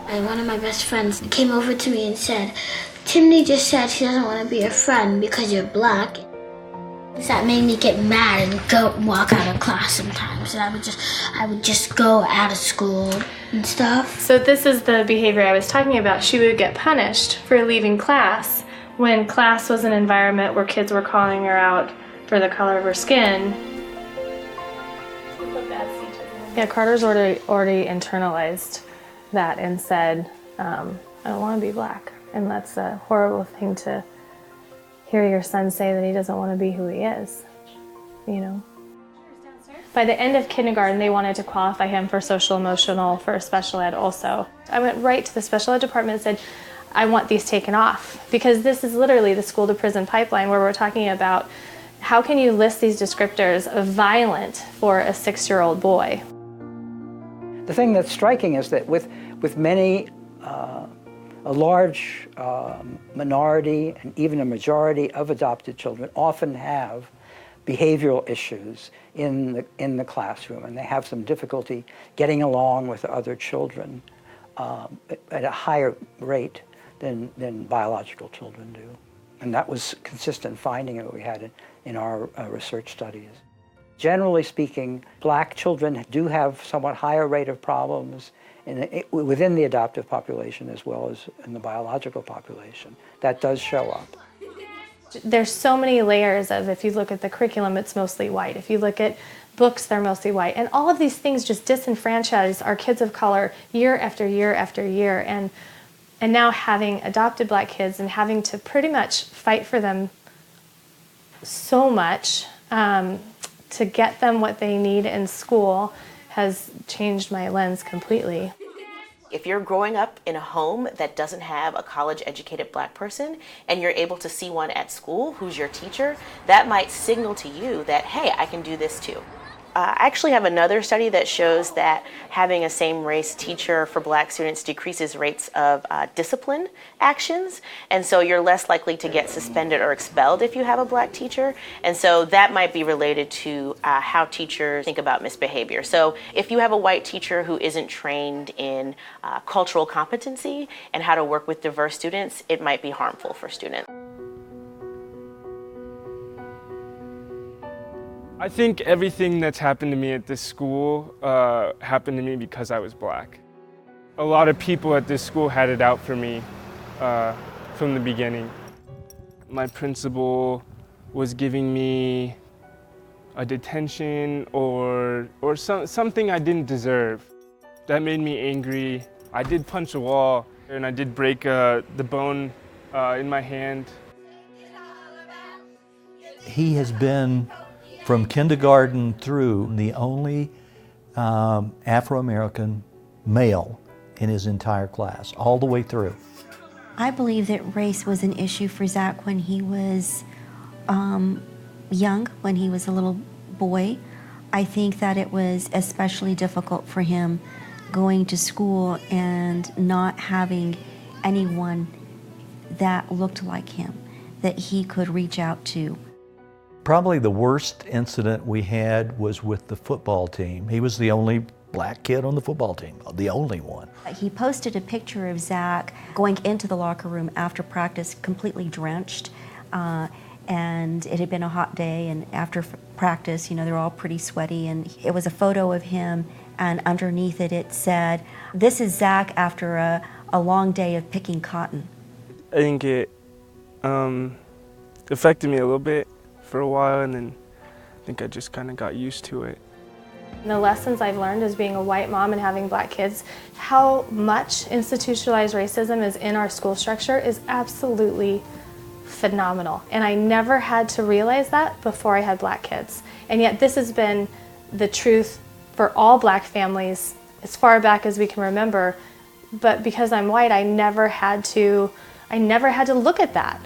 And one of my best friends came over to me and said, Timmy just said she doesn't want to be your friend because you're black. That made me get mad and go walk out of class sometimes. And I would just go out of school and stuff. So this is the behavior I was talking about. She would get punished for leaving class when class was an environment where kids were calling her out for the color of her skin. Yeah, Carter's already internalized that and said, I don't want to be black. And that's a horrible thing to hear your son say, that he doesn't want to be who he is, you know. By the end of kindergarten, they wanted to qualify him for social emotional, for special ed also. I went right to the special ed department and said, I want these taken off, because this is literally the school to prison pipeline where we're talking about how can you list these descriptors of violent for a 6-year-old boy. The thing that's striking is that with many, a large minority and even a majority of adopted children often have behavioral issues in the classroom, and they have some difficulty getting along with other children at a higher rate than biological children do. And that was consistent finding that we had in our research studies. Generally speaking, black children do have somewhat higher rate of problems within the adoptive population as well as in the biological population. That does show up. There's so many layers of, if you look at the curriculum, it's mostly white. If you look at books, they're mostly white. And all of these things just disenfranchise our kids of color year after year after year. And now having adopted black kids and having to pretty much fight for them so much to get them what they need in school has changed my lens completely. If you're growing up in a home that doesn't have a college-educated black person and you're able to see one at school who's your teacher, that might signal to you that, hey, I can do this too. I actually have another study that shows that having a same-race teacher for black students decreases rates of discipline actions, and so you're less likely to get suspended or expelled if you have a black teacher, and so that might be related to how teachers think about misbehavior. So if you have a white teacher who isn't trained in cultural competency and how to work with diverse students, it might be harmful for students. I think everything that's happened to me at this school happened to me because I was black. A lot of people at this school had it out for me from the beginning. My principal was giving me a detention or something I didn't deserve. That made me angry. I did punch a wall and I did break the bone in my hand. He has been, from kindergarten through, the only Afro-American male in his entire class, all the way through. I believe that race was an issue for Zach when he was young, when he was a little boy. I think that it was especially difficult for him going to school and not having anyone that looked like him that he could reach out to. Probably the worst incident we had was with the football team. He was the only black kid on the football team, the only one. He posted a picture of Zach going into the locker room after practice completely drenched, and it had been a hot day, and after practice, you know, they're all pretty sweaty, and it was a photo of him, and underneath it, it said, "This is Zach after a long day of picking cotton." I think it affected me a little bit for a while, and then I think I just kind of got used to it. The lessons I've learned as being a white mom and having black kids, how much institutionalized racism is in our school structure is absolutely phenomenal. And I never had to realize that before I had black kids. And yet this has been the truth for all black families as far back as we can remember. But because I'm white, I never had to look at that.